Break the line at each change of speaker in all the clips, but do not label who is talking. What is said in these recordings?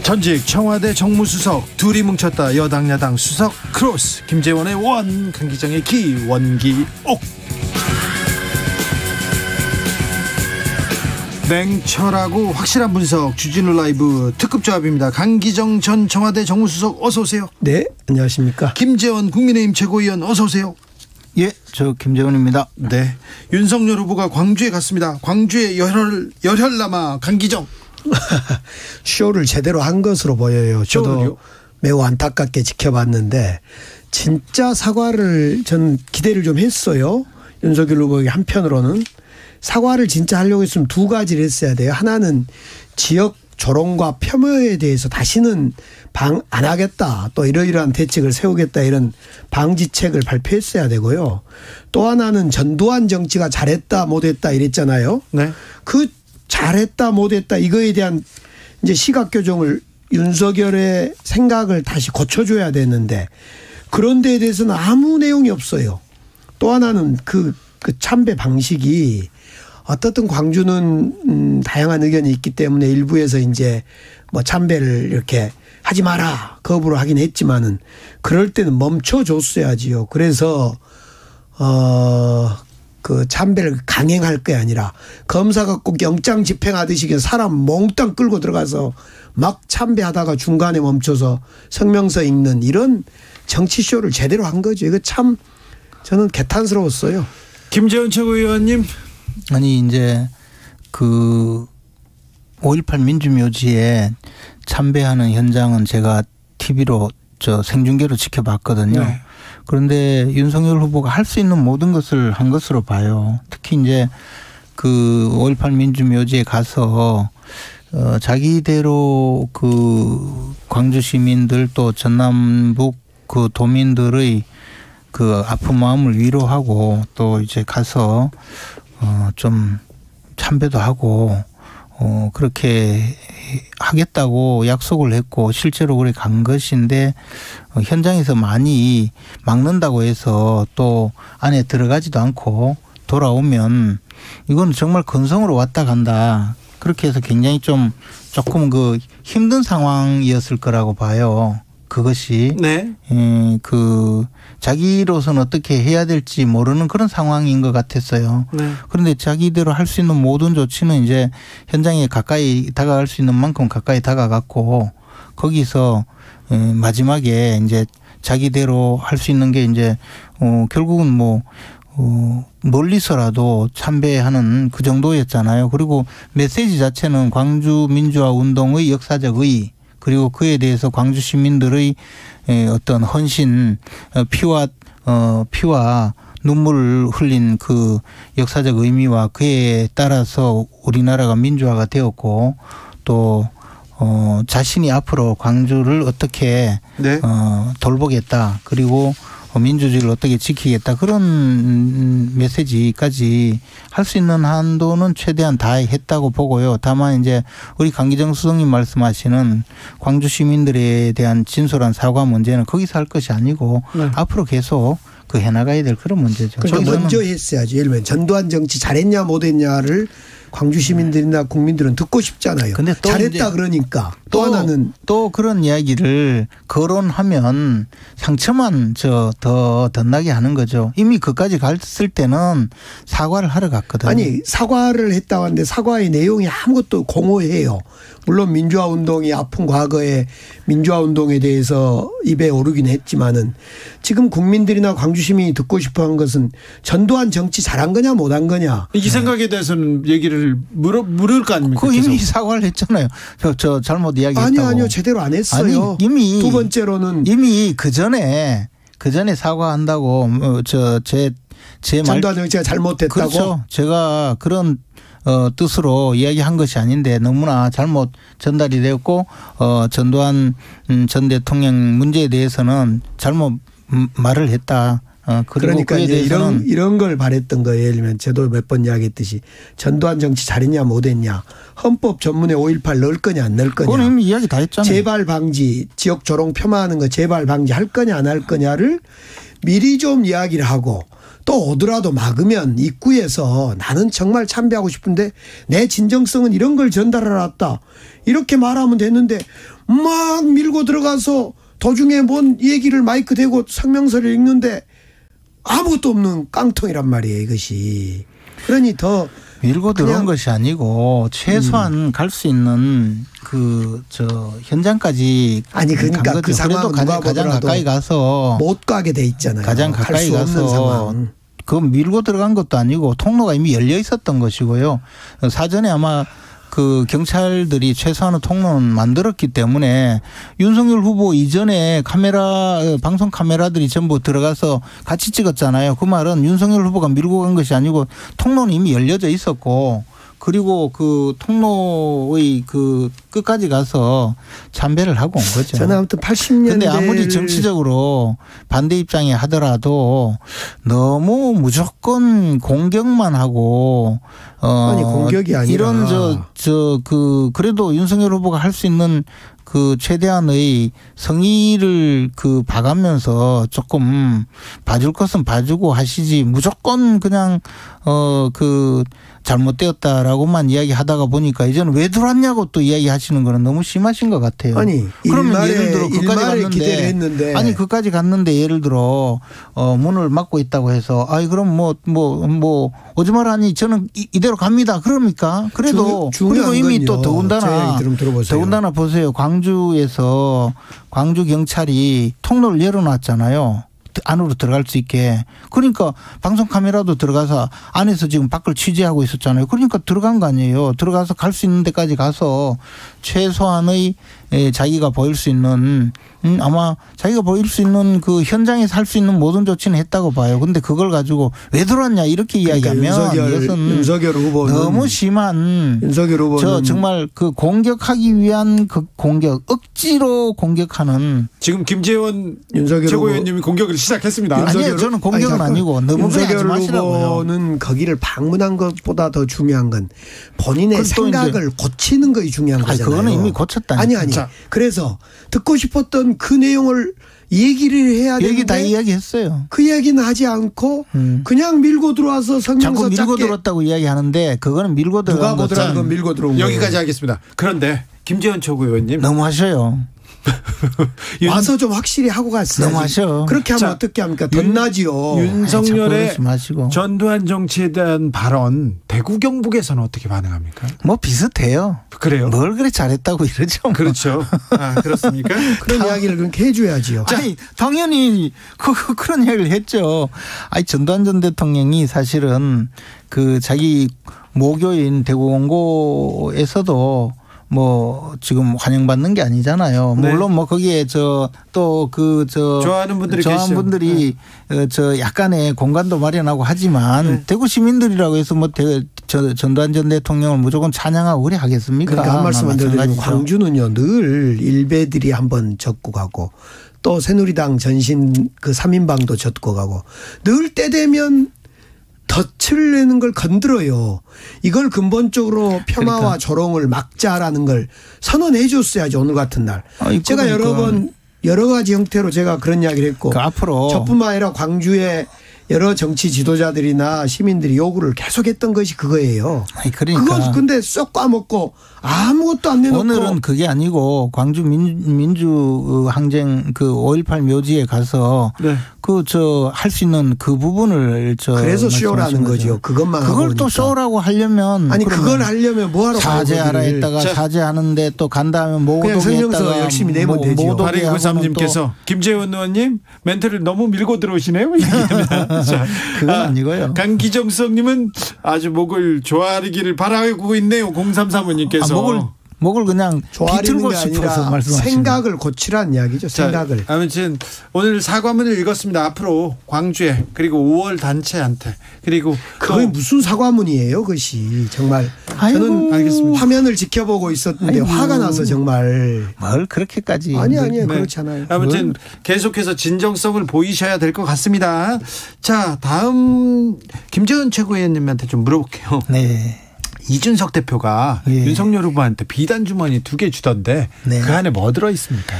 전직 청와대 정무수석 둘이 뭉쳤다. 여당 야당 수석 크로스. 김재원의 원, 강기정의 기, 원기옥. 냉철하고 확실한 분석, 주진우 라이브 특급 조합입니다. 강기정 전 청와대 정무수석 어서 오세요.
네, 안녕하십니까.
김재원 국민의힘 최고위원 어서 오세요.
예, 저 김재원입니다.
네, 윤석열 후보가 광주에 갔습니다. 광주에 열혈 남아 강기정.
쇼를 제대로 한 것으로 보여요. 저도
쇼를요?
매우 안타깝게 지켜봤는데 진짜 사과를 전 기대를 좀 했어요. 윤석열 후보에게. 한편으로는 사과를 진짜 하려고 했으면 두 가지를 했어야 돼요. 하나는 지역 조롱과 폄훼에 대해서 다시는 안 하겠다, 또 이러이러한 대책을 세우겠다, 이런 방지책을 발표했어야 되고요. 또 하나는 전두환 정치가 잘했다 못했다 이랬잖아요.
네.
그 잘했다 못했다 이거에 대한 이제 시각 교정을, 윤석열의 생각을 다시 고쳐줘야 되는데 그런 데에 대해서는 아무 내용이 없어요. 또 하나는 그 참배 방식이, 어떻든 광주는 다양한 의견이 있기 때문에 일부에서 이제 뭐 참배를 이렇게 하지 마라 거부를 하긴 했지만은 그럴 때는 멈춰줬어야지요. 그래서 그 참배를 강행할 게 아니라 검사가 꼭 영장 집행하듯이 그냥 사람 몽땅 끌고 들어가서 막 참배하다가 중간에 멈춰서 성명서 읽는 이런 정치쇼를 제대로 한 거죠. 이거 참 저는 개탄스러웠어요.
김재원 최고위원님.
아니, 이제 그 5.18 민주묘지에 참배하는 현장은 제가 TV로 생중계로 지켜봤거든요. 네. 그런데 윤석열 후보가 할 수 있는 모든 것을 한 것으로 봐요. 특히 이제 그 5.18 민주묘지에 가서 자기대로 그 광주 시민들 또 전남북 그 도민들의 그 아픈 마음을 위로하고 또 이제 가서 좀 참배도 하고 그렇게 하겠다고 약속을 했고 실제로 그래 간 것인데 현장에서 많이 막는다고 해서 또 안에 들어가지도 않고 돌아오면 이건 정말 건성으로 왔다 간다. 그렇게 해서 굉장히 조금 그 힘든 상황이었을 거라고 봐요. 그것이.
네.
그 자기로서는 어떻게 해야 될지 모르는 그런 상황인 것 같았어요.
네.
그런데 자기대로 할 수 있는 모든 조치는 이제 현장에 가까이 다가갈 수 있는 만큼 가까이 다가갔고 거기서 마지막에 이제 자기대로 할 수 있는 게 이제 결국은 뭐 멀리서라도 참배하는 그 정도였잖아요. 그리고 메시지 자체는 광주 민주화 운동의 역사적 의의, 그리고 그에 대해서 광주 시민들의 어떤 헌신, 피와 눈물을 흘린 그 역사적 의미와 그에 따라서 우리나라가 민주화가 되었고 또 자신이 앞으로 광주를 어떻게
네.
돌보겠다, 그리고 민주주의를 어떻게 지키겠다, 그런 메시지까지 할 수 있는 한도는 최대한 다 했다고 보고요. 다만 이제 우리 강기정 수석님 말씀하시는 광주 시민들에 대한 진솔한 사과 문제는 거기서 할 것이 아니고 네. 앞으로 계속 그 해나가야 될 그런 문제죠.
그러니까 먼저 했어야지. 예를 들면 전두환 정치 잘했냐 못했냐를 광주 시민들이나 국민들은 듣고 싶잖아요. 근데 잘했다 그러니까. 또 하나는
또 그런 이야기를 거론하면 상처만 더 덧나게 하는 거죠. 이미 그까지 갔을 때는 사과를 하러 갔거든요.
아니, 사과를 했다고 하는데 사과의 내용이 아무것도 공허해요. 물론 민주화 운동이 아픈 과거에 민주화 운동에 대해서 입에 오르긴 했지만은 지금 국민들이나 광주 시민이 듣고 싶어 한 것은 전두환 정치 잘한 거냐 못한 거냐.
이 생각에 대해서는 얘기를 물을 거 아닙니까?
그 이미 사과를 했잖아요. 저 잘못 이야기했다고.
아니요. 제대로 안 했어요.
아니, 이미
두 번째로는
이미 그 전에 사과한다고 제 말.
전두환 정치가 잘못됐다고.
그렇죠. 제가 그런 뜻으로 이야기한 것이 아닌데 너무나 잘못 전달이 되었고 전두환 전 대통령 문제에 대해서는 잘못 말을 했다.
그러니까 이제 이런 걸 바랬던 거예요. 예를 들면 저도 몇 번 이야기했듯이 전두환 정치 잘했냐 못했냐, 헌법 전문에 5.18 넣을 거냐 안 넣을 거냐,
그건 이미 이야기 다 했잖아요.
재발 방지, 지역 조롱 폄하하는 거 재발 방지 할 거냐 안 할 거냐를 미리 좀 이야기를 하고, 또 오더라도 막으면 입구에서 나는 정말 참배하고 싶은데 내 진정성은 이런 걸 전달하러 왔다 이렇게 말하면 됐는데 막 밀고 들어가서 도중에 뭔 얘기를 마이크 대고 성명서를 읽는데 아무것도 없는 깡통이란 말이에요, 이것이. 그러니 더
밀고 들어온 것이 아니고 최소한 갈 수 있는 현장까지
아니 그러니까 그 상황은
그래도 가장 가까이 가서
못 가게 돼 있잖아요.
가장 가까이 가서 그 밀고 들어간 것도 아니고 통로가 이미 열려 있었던 것이고요. 사전에 아마 그 경찰들이 최소한의 통로는 만들었기 때문에 윤석열 후보 이전에 방송 카메라들이 전부 들어가서 같이 찍었잖아요. 그 말은 윤석열 후보가 밀고 간 것이 아니고 통로는 이미 열려져 있었고, 그리고 그 통로의 그 끝까지 가서 참배를 하고 온 거죠.
저는 아무튼 80년대.
근데 아무리 정치적으로 반대 입장이 하더라도 너무 무조건 공격만 하고
아니 공격이 아니라
이런 그래도 윤석열 후보가 할 수 있는 그 최대한의 성의를 봐가면서 조금 봐줄 것은 봐주고 하시지, 무조건 그냥 잘못되었다라고만 이야기하다가 보니까 이제는 왜 들어왔냐고 또 이야기하시는 거는 너무 심하신 것 같아요.
아니
그러면 예를 들어
기대를 했는데
그까지 갔는데 예를 들어 문을 막고 있다고 해서 그럼 뭐 오지 말라니 저는 이대로 갑니다. 그럽니까? 그래도 그리고 이미 또 더군다나 보세요. 광주에서 광주 경찰이 통로를 열어놨잖아요. 안으로 들어갈 수 있게. 그러니까 방송 카메라도 들어가서 안에서 지금 밖을 취재하고 있었잖아요. 그러니까 들어간 거 아니에요. 들어가서 갈 수 있는 데까지 가서 최소한의 자기가 보일 수 있는 아마 자기가 보일 수 있는 그 현장에서 할 수 있는 모든 조치는 했다고 봐요. 근데 그걸 가지고 왜 들어왔냐 이렇게 이야기하면 이것은
윤석열 후보는
너무 심한
윤석열 후보는
정말 그 공격하기 위한 그 공격, 억지로 공격하는.
지금 김재원 최고위원님이 공격을 시작했습니다.
아니요, 저는 공격은 아니고 너무
윤석열 후보는 거기를 방문한 것보다 더 중요한 건 본인의 생각을 고치는 것이 중요한 거잖아요.
그거는 이미 고쳤다니까.
아니. 자. 그래서 듣고 싶었던 그 내용을 얘기를 해야 되는데
얘기 다 이야기했어요.
그 이야기는 하지 않고 그냥 밀고 들어와서 성명서
자꾸 밀고 들었다고 이야기하는데 그거는 밀고 들어간
누가 보더라도 그건 밀고 들어온 거예요.
여기까지 하겠습니다. 그런데 김재원 최고위원님
너무 하셔요.
와서 좀 확실히 하고 갔어요.
너무 하셔.
그렇게 하면 어떻게 합니까? 덧나지요.
윤석열의 전두환 정치에 대한 발언 대구 경북에서는 어떻게 반응합니까?
뭐 비슷해요.
그래요?
뭘 그래 잘했다고 이러죠. 뭐.
그렇죠. 그렇습니까?
그런 이야기를 그렇게 해줘야지요.
아니 당연히 그런 이야기를 했죠. 전두환 전 대통령이 사실은 그 자기 모교인 대구 원고에서도 뭐 지금 환영받는 게 아니잖아요.
네.
물론 뭐 거기에
좋아하는 분들이
약간의 공간도 마련하고 하지만
네.
대구 시민들이라고 해서 뭐 전두환 전 대통령을 무조건 찬양하고 그래 하겠습니까?
그러니까 한 말씀만 드리면 광주는요 늘 일베들이 한번 젖고 가고 또 새누리당 전신 그 3인방도 젖고 가고 늘 때 되면 덫을 내는 걸 건드려요. 이걸 근본적으로 폄하와
그러니까.
조롱을 막자라는 걸 선언해 줬어야죠. 오늘 같은 날. 제가 여러 가지 형태로 제가 그런 이야기를 했고
앞으로
저뿐만 아니라 광주의 여러 정치 지도자들이나 시민들이 요구를 계속했던 것이 그거예요.
그러니까.
그거 근데 쏙 까먹고 아무것도 안 내놓고.
오늘은 그게 아니고 광주 민주 항쟁 5.18 묘지에 가서
네.
할 수 있는 그 부분을
그래서 쇼라는 거죠. 그것만
그걸 또 쇼라고 하려면
아니 그걸 하려면 뭐하러
사죄하라 했다가 사죄하는데 또 간 다음에 모독했다가
열심히 내면 되죠.
8293님께서 김재원 의원님 멘트를 너무 밀고 들어오시네요.
그건 아니고요.
강기정수님은 아주 목을 조아리기를 바라고 있네요. 0335님께서.
목을 그냥 비틀고 싶어서 말씀하시는
생각을 고치라는 이야기죠. 생각을.
아무튼 오늘 사과문을 읽었습니다. 앞으로 광주에 그리고 5월 단체한테 그리고
그게 무슨 사과문이에요, 그것이 정말. 저는
알겠습니다.
화면을 지켜보고 있었는데 화가 나서 정말.
뭘 그렇게까지.
아니요,
네.
그렇잖아요.
아무튼 계속해서 진정성을 보이셔야 될 것 같습니다. 자, 다음 김재원 최고위원님한테 좀 물어볼게요.
네.
이준석 대표가 윤석열 후보한테 비단 주머니 2개 주던데 그 안에 뭐 들어 있습니까?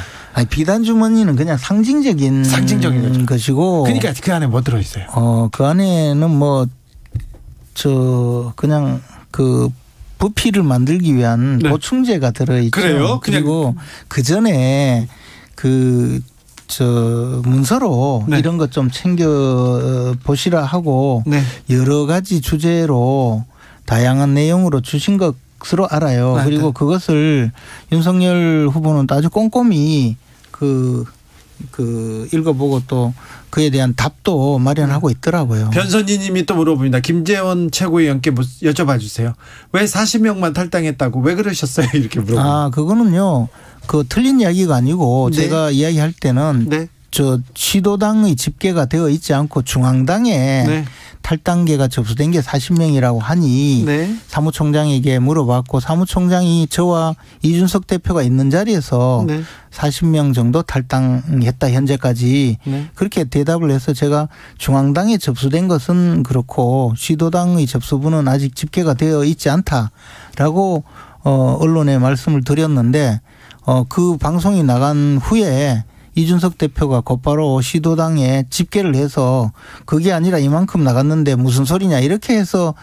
비단 주머니는 그냥 상징적인 것이고.
그러니까 그 안에 뭐 들어 있어요?
그 안에는 그냥 부피를 만들기 위한
네.
보충제가 들어있죠.
그래요?
그리고 그 전에 문서로
네.
이런 것 좀 챙겨 보시라 하고
네.
여러 가지 주제로 다양한 내용으로 주신 것으로 알아요.
네.
그리고 그것을 윤석열 후보는 아주 꼼꼼히 읽어보고 또 그에 대한 답도 마련하고 있더라고요.
변선희님이 또 물어봅니다. 김재원 최고위원께 여쭤봐 주세요. 왜 40명만 탈당했다고 왜 그러셨어요? 이렇게 물어봅니다.
그거는요. 틀린 이야기가 아니고
네.
제가 이야기할 때는
네.
시도당의 집계가 되어 있지 않고 중앙당에
네.
탈당계가 접수된 게 40명이라고 하니
네.
사무총장에게 물어봤고 사무총장이 저와 이준석 대표가 있는 자리에서
네.
40명 정도 탈당했다 현재까지
네.
그렇게 대답을 해서 제가 중앙당에 접수된 것은 그렇고 시도당의 접수분은 아직 집계가 되어 있지 않다라고 언론에 말씀을 드렸는데 그 방송이 나간 후에 이준석 대표가 곧바로 시도당에 집계를 해서 그게 아니라 이만큼 나갔는데 무슨 소리냐 이렇게 해서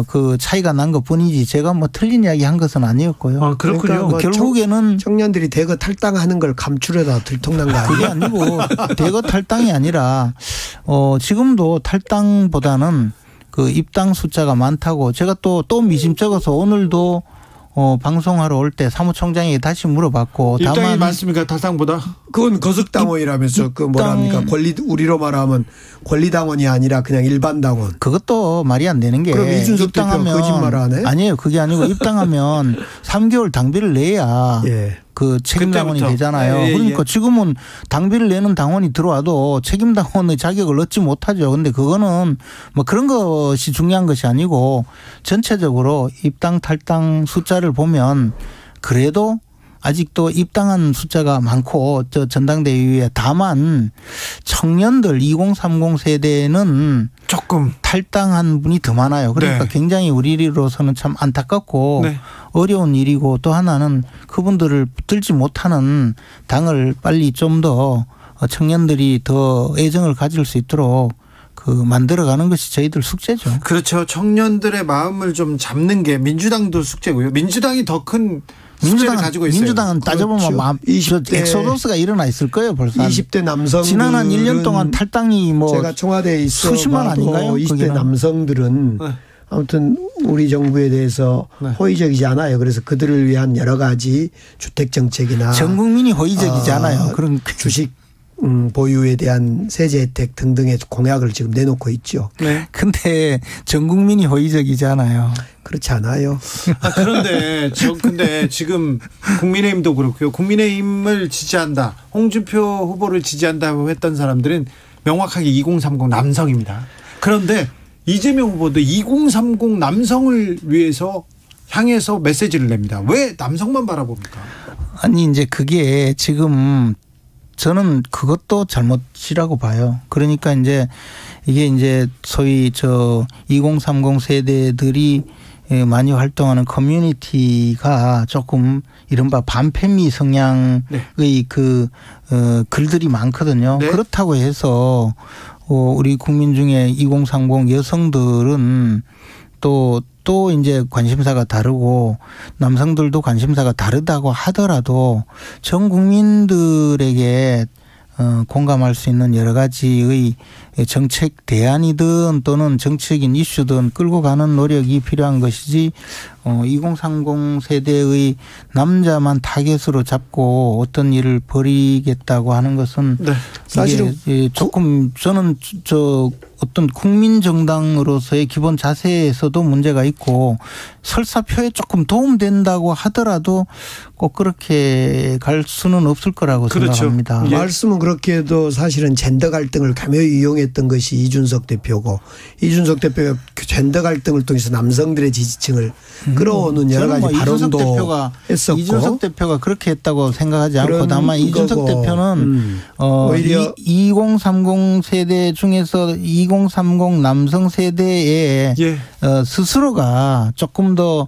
그 차이가 난 것뿐이지 제가 뭐 틀린 이야기 한 것은 아니었고요.
그렇군요.
그러니까 뭐
결국에는
청년들이 대거 탈당하는 걸 감추려다 들통난 거
그게
아니에요?
아니고 대거 탈당이 아니라 지금도 탈당보다는 그 입당 숫자가 많다고 제가 또 미심쩍어서 오늘도 방송하러 올 때 사무총장에게 다시 물어봤고
입당이
다만
많습니까? 탈당보다?
그건 거석당원이라면서 그 뭐랍니까? 우리로 말하면 권리당원이 아니라 그냥 일반 당원.
그것도 말이 안 되는 게
그럼 이준석 대표가 거짓말 안 해?
아니에요. 그게 아니고 입당하면 3개월 당비를 내야
예.
그 책임 당원이
그때부터.
되잖아요.
예, 예.
그러니까 지금은 당비를 내는 당원이 들어와도 책임 당원의 자격을 얻지 못하죠. 그런데 그거는 뭐 그런 것이 중요한 것이 아니고 전체적으로 입당 탈당 숫자를 보면 그래도 아직도 입당한 숫자가 많고 전당대회에 다만 청년들 2030 세대는
조금
탈당한 분이 더 많아요. 그러니까
네.
굉장히 우리로서는 참 안타깝고
네.
어려운 일이고 또 하나는 그분들을 붙들지 못하는 당을 빨리 좀 더 청년들이 더 애정을 가질 수 있도록 만들어가는 것이 저희들 숙제죠.
그렇죠. 청년들의 마음을 좀 잡는 게 민주당도 숙제고요. 민주당이 더 큰 숙제를 가지고 있어요.
민주당은 따져보면
그렇죠. 20대
엑소더스가 일어나 있을 거예요. 벌써
20대 남성들은
지난 한 1년 동안 탈당이 뭐
제가 청와대에 있어
수십만 아닌가요?
20대
거기는.
남성들은
네.
아무튼 우리 정부에 대해서
네.
호의적이지 않아요. 그래서 그들을 위한 여러 가지 주택 정책이나
전 국민이 호의적이지 않아요. 그런
주식 보유에 대한 세제 혜택 등등의 공약을 지금 내놓고 있죠.
네.
근데 전 국민이 호의적이지 않아요.
그렇지 않아요.
그런데 근데 지금 국민의힘도 그렇고요. 국민의힘을 지지한다. 홍준표 후보를 지지한다고 했던 사람들은 명확하게 2030 남성입니다. 그런데 이재명 후보도 2030 남성을 위해서 향해서 메시지를 냅니다. 왜 남성만 바라봅니까?
아니 이제 그게 지금 저는 그것도 잘못이라고 봐요. 그러니까 이제 이게 이제 소위 2030 세대들이 많이 활동하는 커뮤니티가 조금 이른바 반페미 성향의
네.
글들이 많거든요.
네.
그렇다고 해서 우리 국민 중에 2030 여성들은 또 이제 관심사가 다르고 남성들도 관심사가 다르다고 하더라도 전 국민들에게 공감할 수 있는 여러 가지의 정책 대안이든 또는 정책인 이슈든 끌고 가는 노력이 필요한 것이지 2030 세대의 남자만 타겟으로 잡고 어떤 일을 벌이겠다고 하는 것은
네.
사실은
조금 저는 어떤 국민정당으로서의 기본 자세에서도 문제가 있고 설사표에 조금 도움된다고 하더라도 꼭 그렇게 갈 수는 없을 거라고
그렇죠.
생각합니다.
예. 말씀은 그렇게 해도 사실은 젠더 갈등을 교묘히 이용했던 것이 이준석 대표고 이준석 대표가 그 젠더 갈등을 통해서 남성들의 지지층을 끌어오는 여러 가지 발언도 했었고
이준석 대표가 그렇게 했다고 생각하지 않고 다만 이준석 대표는
오히려
2030 세대 중에서 2030 남성 세대에
예.
스스로가 조금 더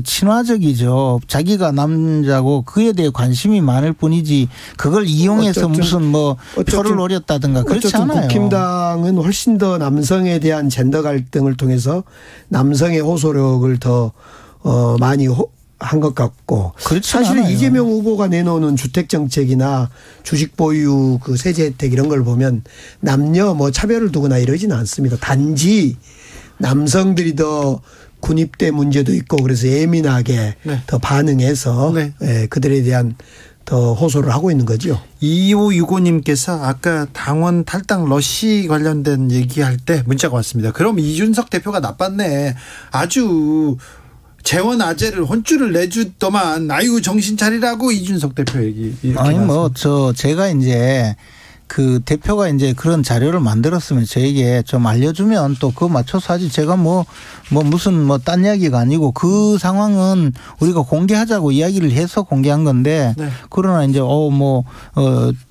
친화적이죠. 자기가 남자고 그에 대해 관심이 많을 뿐이지 그걸 이용해서 무슨 표를 노렸다든가 그렇지 않아요.
국힘당은 훨씬 더 남성에 대한 젠더 갈등을 통해서 남성의 호소력을 더 많이 한 것 같고 사실은
않아요.
이재명 후보가 내놓는 주택 정책이나 주식 보유 그 세제 혜택 이런 걸 보면 남녀 뭐 차별을 두거나 이러지는 않습니다. 단지 남성들이 더 군입대 문제도 있고 그래서 예민하게
네.
더 반응해서
네.
예, 그들에 대한 더 호소를 하고 있는 거죠.
2565님께서 아까 당원 탈당 러시 관련된 얘기할 때 문자가 왔습니다. 그럼 이준석 대표가 나빴네. 아주 재원 아재를 혼쭐을 내주더만 아유 정신 차리라고 이준석 대표 얘기.
아니 제가 이제 그 대표가 이제 그런 자료를 만들었으면 저에게 좀 알려주면 또 그거 맞춰서 하지. 제가 무슨 딴 이야기가 아니고 그 상황은 우리가 공개하자고 이야기를 해서 공개한 건데
네.
그러나 이제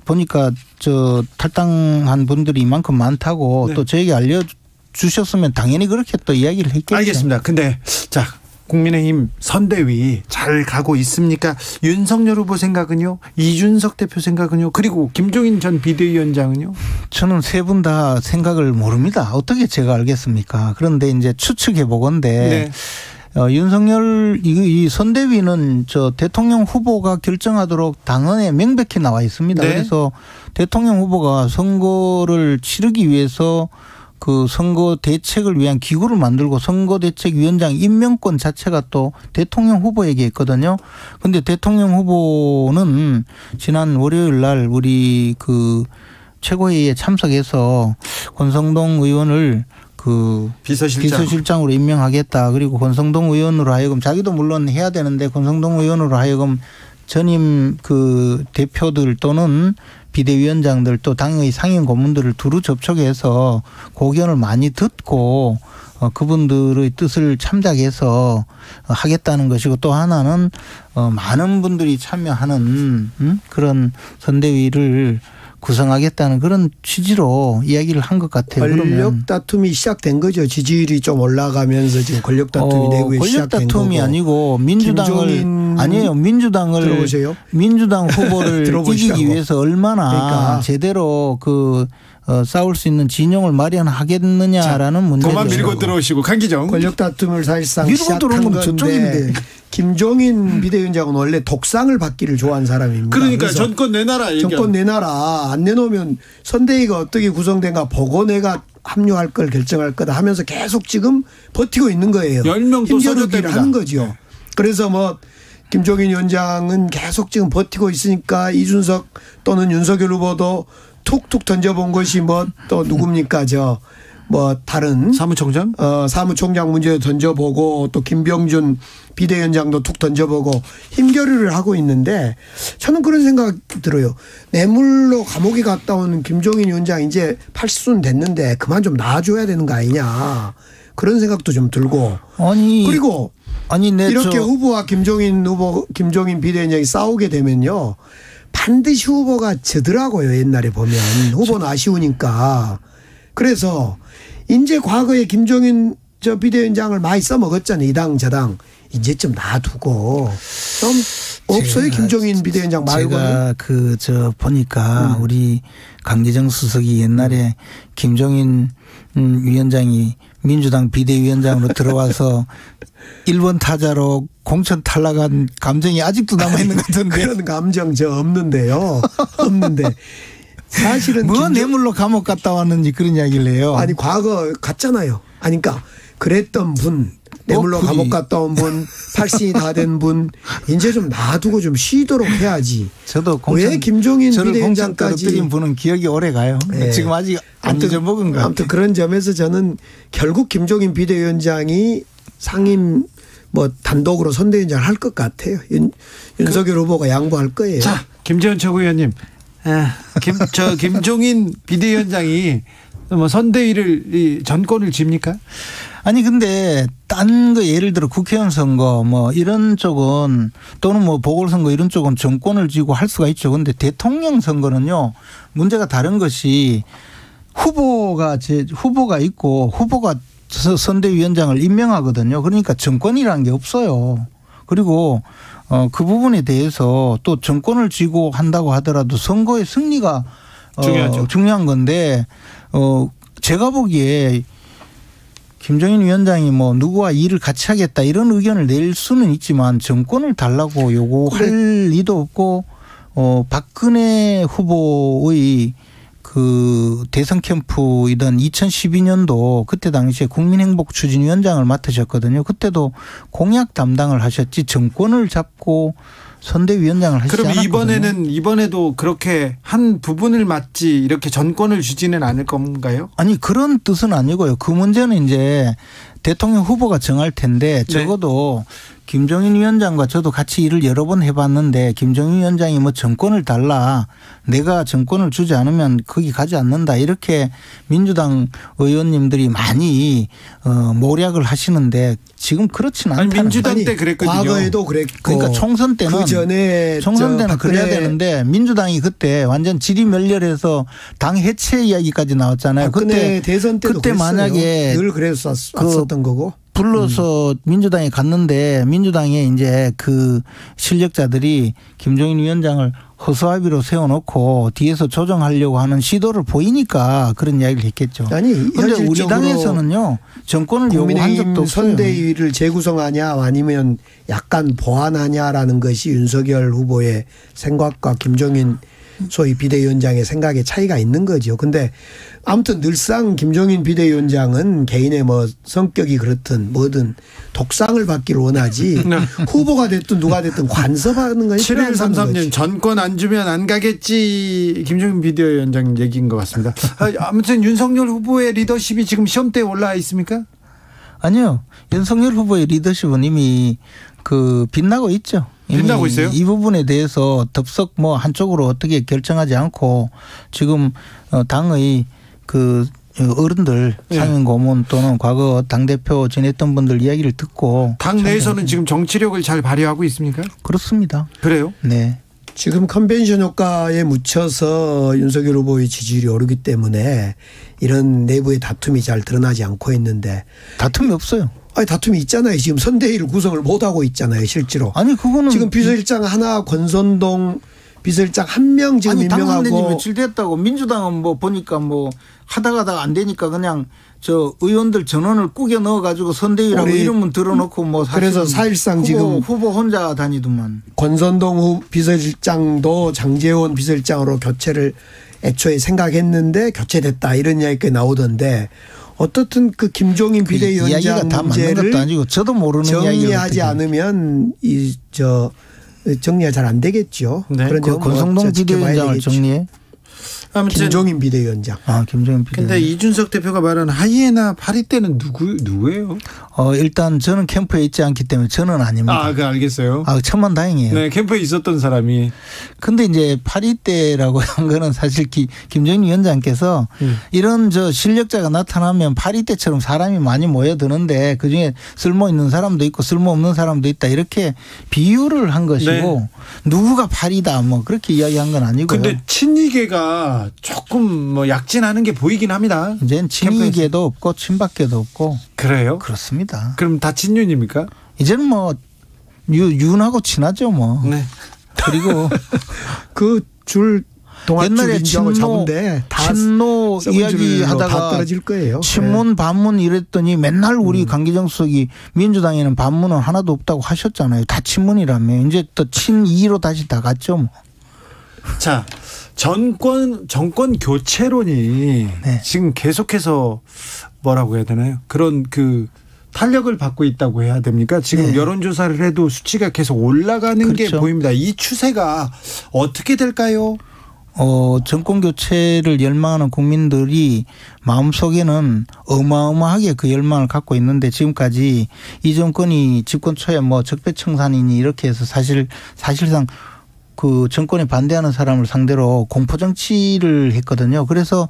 보니까 탈당한 분들이 이만큼 많다고
네.
또 저에게 알려주셨으면 당연히 그렇게 또 이야기를 했겠죠.
알겠습니다. 근데 자. 국민의힘 선대위 잘 가고 있습니까? 윤석열 후보 생각은요? 이준석 대표 생각은요? 그리고 김종인 전 비대위원장은요?
저는 세 분 다 생각을 모릅니다. 어떻게 제가 알겠습니까? 그런데 이제 추측해 보건데
네.
윤석열 이 선대위는 대통령 후보가 결정하도록 당헌에 명백히 나와 있습니다.
네.
그래서 대통령 후보가 선거를 치르기 위해서 그 선거 대책을 위한 기구를 만들고 선거대책위원장 임명권 자체가 또 대통령 후보에게 있거든요. 그런데 대통령 후보는 지난 월요일 날 우리 그 최고회의에 참석해서 권성동 의원을 그 비서실장으로 임명하겠다. 그리고 권성동 의원으로 하여금 자기도 물론 해야 되는데 권성동 의원으로 하여금 전임 그 대표들 또는 비대위원장들 또 당의 상임 고문들을 두루 접촉해서 고견을 많이 듣고 그분들의 뜻을 참작해서 하겠다는 것이고 또 하나는 많은 분들이 참여하는 그런 선대위를 구성하겠다는 그런 취지로 이야기를 한 것 같아요.
권력 다툼이 시작된 거죠. 지지율이 좀 올라가면서 지금 권력 다툼이 내부에 시작된 거고.
권력 다툼이 아니고 민주당을
들어보세요.
민주당 후보를 이기기 위해서 얼마나
그러니까.
제대로 싸울 수 있는 진영을 마련하겠느냐라는 문제죠.
그만 밀고 들어오시고 강기정.
권력 다툼을 사실상
밀고
시작한
들어오면
건데
저쪽인데.
김종인 비대위원장은 원래 독상을 받기를 좋아하는 사람입니다.
그러니까 전권 내놔라.
전권 내놔라. 안 내놓으면 선대위가 어떻게 구성된가 보고 내가 합류할 걸 결정할 거다 하면서 계속 지금 버티고 있는 거예요.
10명 또
힘겨루기를 하는 거죠. 그래서 김종인 위원장은 계속 지금 버티고 있으니까 이준석 또는 윤석열 후보도 툭툭 던져본 것이 또 누굽니까 다른
사무총장?
사무총장 문제도 던져보고 또 김병준 비대위원장도 툭 던져보고 힘겨루를 하고 있는데 저는 그런 생각 들어요. 뇌물로 감옥에 갔다 온 김종인 위원장 이제 80순 됐는데 그만 좀 놔줘야 되는 거 아니냐. 그런 생각도 좀 들고. 그리고 이렇게 후보와 김종인 비대위원장이 싸우게 되면요. 반드시 후보가 지더라고요. 옛날에 보면. 후보는 아쉬우니까. 그래서 이제 과거에 김종인 비대위원장을 많이 써먹었잖아요. 이 당 저당. 이제 좀 놔두고 좀 없어요. 김종인 비대위원장 말고는.
제가 보니까 우리 강기정 수석이 옛날에 김종인 위원장이 민주당 비대위원장으로 들어와서 1번 타자로 공천 탈락한 감정이 아직도 남아있는 것 같은데.
그런 감정 없는데요. 없는데. 사실은
뇌물로 감옥 갔다 왔는지 그런 이야기를 해요.
아니 과거 갔잖아요. 그러니까 그랬던 분. 뇌물로 감옥 갔다 온 분, 80이 다 된 분, 이제 좀 놔두고 좀 쉬도록 해야지.
저도
왜 김종인 비대위원장까지
떨어뜨린 분은 기억이 오래 가요. 네. 지금 아직 안 잊어먹은 것 같아요.
아무튼 그런 점에서 저는 결국 김종인 비대위원장이 상임 단독으로 선대위원장을 할 것 같아요. 윤석열 후보가 양보할 거예요.
자, 김재원 최고위원님, 김종인 비대위원장이 선대위를 전권을 쥡니까?
아니 근데 딴 거 예를 들어 국회의원 선거 이런 쪽은 또는 보궐선거 이런 쪽은 정권을 쥐고 할 수가 있죠. 그런데 대통령 선거는요 문제가 다른 것이 후보가 있고 후보가 선대위원장을 임명하거든요. 그러니까 정권이라는 게 없어요. 그리고 그 부분에 대해서 또 정권을 쥐고 한다고 하더라도 선거의 승리가 중요한 건데 제가 보기에 김종인 위원장이 뭐 누구와 일을 같이 하겠다 이런 의견을 낼 수는 있지만 정권을 달라고 요구할 리도 없고 박근혜 후보의 그 대선 캠프이던 2012년도 그때 당시에 국민행복추진위원장을 맡으셨거든요. 그때도 공약 담당을 하셨지 정권을 잡고 선대위원장을 하시지 않았거든요.
그럼 이번에도 그렇게 한 부분을 맡지 이렇게 전권을 주지는 않을 건가요?
아니 그런 뜻은 아니고요. 그 문제는 이제 대통령 후보가 정할 텐데 적어도 김종인 위원장과 저도 같이 일을 여러 번 해봤는데 김종인 위원장이 뭐 정권을 달라 내가 정권을 주지 않으면 거기 가지 않는다 이렇게 민주당 의원님들이 많이 모략을 하시는데 지금 그렇지는 않다.
아니 민주당 때 그랬거든요.
과거에도 그랬고.
그러니까 총선 때는 그래야 되는데 민주당이 그때 완전 질의멸렬해서 당 해체 이야기까지 나왔잖아요.
그때 대선 때도
그때
그랬어요.
만약에
늘 그랬었던 거고.
불러서 민주당에 갔는데 민주당에 이제 그 실력자들이 김종인 위원장을 허수아비로 세워놓고 뒤에서 조정하려고 하는 시도를 보이니까 그런 이야기를 했겠죠.
아니,
그런데 우리 당에서는요 정권을 요구한 적도 없어요.
선대위를 재구성하냐 아니면 약간 보완하냐라는 것이 윤석열 후보의 생각과 김종인 소위 비대위원장의 생각에 차이가 있는 거죠. 근데 아무튼 늘상 김종인 비대위원장은 개인의 뭐 성격이 그렇든 뭐든 독상을 받기를 원하지 후보가 됐든 누가 됐든 관섭하는 것이
7133년 전권 안 주면 안 가겠지 김종인 비대위원장 얘기인 것 같습니다. 아무튼 윤석열 후보의 리더십이 지금 시험대에 올라와 있습니까?
아니요. 윤석열 후보의 리더십은 이미 그 빛나고 있죠.
빛나고 있어요?
이 부분에 대해서 덥석 뭐 한쪽으로 어떻게 결정하지 않고 지금 당의 그 어른들 상임 고문 또는 과거 당대표 지냈던 분들 이야기를 듣고
당 내에서는 지금 정치력을 잘 발휘하고 있습니까?
그렇습니다.
그래요?
네.
지금 컨벤션 효과에 묻혀서 윤석열 후보의 지지율이 오르기 때문에 이런 내부의 다툼이 잘 드러나지 않고 있는데.
다툼이 없어요.
아니 다툼이 있잖아요. 지금 선대위를 구성을 못하고 있잖아요. 실제로.
아니 그거는
지금 비서실장 하나 권선동 비서실장 한 명 지금 임명하고.
당선된 지 며칠 됐다고. 민주당은 뭐 보니까 뭐 하다가 안 되니까 그냥 저 의원들 전원을 꾸겨 넣어가지고 선대위라고 이름은 들어놓고 뭐
그래서 사실상 지금
후보 혼자 다니더만.
권선동 비서실장도 장제원 비서실장으로 교체를 애초에 생각했는데 교체됐다 이런 이야기가 나오던데 어떻든 그 김종인 비대위원장 문제를
것도 아니고 저도 모르는
정리하지 않으면 정리가 잘 안 되겠죠.
네.
그런
그 권성동 비대위원장을 정리해.
김종인 비대위원장.
김종인 비대위원장.
근데 이준석 대표가 말한 하이에나 파리 때는 누구예요?
일단 저는 캠프에 있지 않기 때문에 저는 아닙니다.
그 알겠어요.
천만 다행이에요.
네, 캠프에 있었던 사람이.
근데 이제 파리 때라고 한 거는 사실 김종인 위원장께서 이런 실력자가 나타나면 파리 때처럼 사람이 많이 모여드는데 그중에 쓸모 있는 사람도 있고 쓸모 없는 사람도 있다 이렇게 비유를 한 것이고 누구가 파리다 뭐 그렇게 이야기한 건 아니고요.
근데 친이계가 조금 뭐 약진하는 게 보이긴 합니다.
이제는 친이계도 없고 친박계도 없고.
그래요?
그렇습니다.
그럼 다 친윤입니까?
이제는 뭐 윤하고 친하죠 뭐.
네.
그리고
그 줄
옛날에 친노 이야기하다가
떨어질 거예요.
친문 반문 이랬더니 맨날 우리 강기정 수석이 민주당에는 반문은 하나도 없다고 하셨잖아요. 다 친문이라며. 이제 또 친이로 다시 다 갔죠 뭐.
자, 정권 교체론이 지금 계속해서 뭐라고 해야 되나요? 그런 탄력을 받고 있다고 해야 됩니까? 지금 여론조사를 해도 수치가 계속 올라가는 게 보입니다. 이 추세가 어떻게 될까요?
정권 교체를 열망하는 국민들이 마음속에는 어마어마하게 그 열망을 갖고 있는데 지금까지 이 정권이 집권 초에 뭐 적폐청산이니 이렇게 해서 사실상 그 정권에 반대하는 사람을 상대로 공포정치를 했거든요. 그래서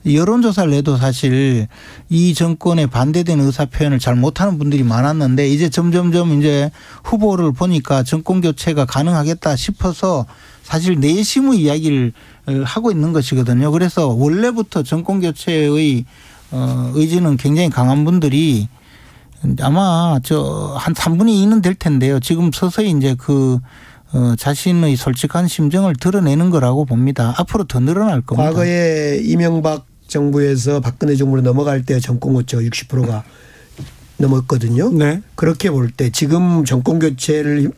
여론조사를 해도 사실 이 정권에 반대되는 의사표현을 잘 못하는 분들이 많았는데 이제 점점점 이제 후보를 보니까 정권 교체가 가능하겠다 싶어서 사실 내심의 이야기를 하고 있는 것이거든요. 그래서 원래부터 정권 교체의 의지는 굉장히 강한 분들이 아마 한 3분의 2는 될 텐데요. 지금 서서히 이제 자신의 솔직한 심정을 드러내는 거라고 봅니다. 앞으로 더 늘어날 겁니다.
과거에 이명박 정부에서 박근혜 정부로 넘어갈 때 정권 교체가 60%가 넘었거든요.
네.
그렇게 볼 때 지금 정권 교체를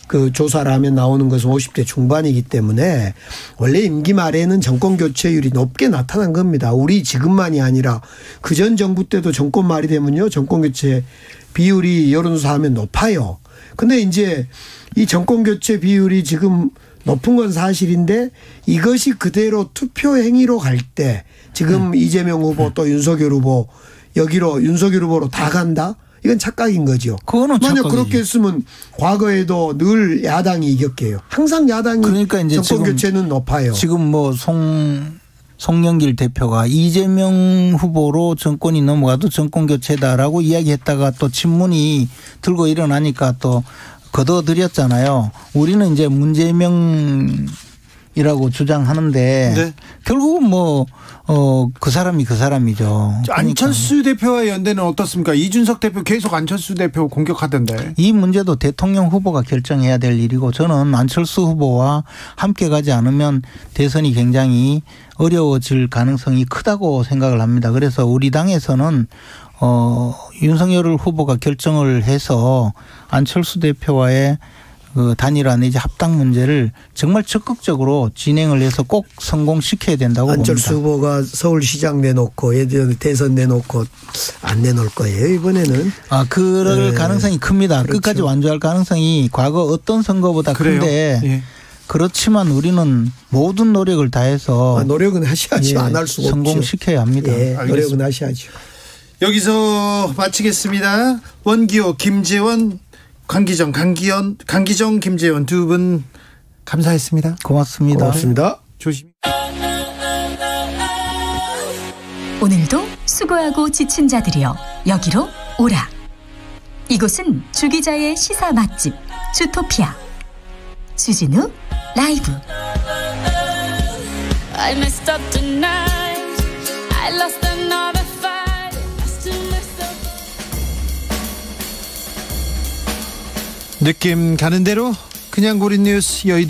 그 조사를 하면 나오는 것은 50대 중반이기 때문에 원래 임기 말에는 정권 교체율이 높게 나타난 겁니다. 우리 지금만이 아니라 그전 정부 때도 정권 말이 되면요. 정권 교체 비율이 여론조사하면 높아요. 근데 이제 이 정권 교체 비율이 지금 높은 건 사실인데 이것이 그대로 투표 행위로 갈 때 지금 이재명 후보 또 윤석열 후보 여기로 윤석열 후보로 다 간다? 이건 착각인 거죠.
그거는
만약
착각이지.
그렇게 했으면 과거에도 늘 야당이 이겼게요. 항상 야당이
그러니까 이제
정권 교체는 높아요.
지금 뭐 송영길 대표가 이재명 후보로 정권이 넘어가도 정권 교체다라고 이야기했다가 또 친문이 들고 일어나니까 또 거둬들였잖아요. 우리는 이제 문재명이라고 주장하는데
네.
결국은 그 사람이 그 사람이죠.
안철수 대표와의 연대는 어떻습니까? 이준석 대표 계속 안철수 대표 공격하던데.
이 문제도 대통령 후보가 결정해야 될 일이고 저는 안철수 후보와 함께 가지 않으면 대선이 굉장히 어려워질 가능성이 크다고 생각을 합니다. 그래서 우리 당에서는 윤석열 후보가 결정을 해서 안철수 대표와의 그 단일화 내지 합당 문제를 정말 적극적으로 진행을 해서 꼭 성공시켜야 된다고
안철수
봅니다.
후보가 서울시장 내놓고 예전 대선 내놓고 안 내놓을 거예요 이번에는.
그럴
네.
가능성이 큽니다.
그렇죠.
끝까지 완주할 가능성이 과거 어떤 선거보다
그래요?
큰데
예.
그렇지만 우리는 모든 노력을 다해서
노력은 하셔야죠. 안 할 수가 없죠.
성공시켜야 합니다.
예,
알겠습니다.
노력은 하셔야죠.
여기서 마치겠습니다. 원기호, 김재원, 강기정, 김재원 두 분 감사했습니다.
고맙습니다.
고맙습니다.
조심히.
오늘도 수고하고 지친 자들이여 여기로 오라. 이곳은 주기자의 시사 맛집 주토피아 주진우 라이브.
I messed up tonight. I lost another fight. Lost to myself.
느낌 가는 대로 그냥 고린 뉴스 여의도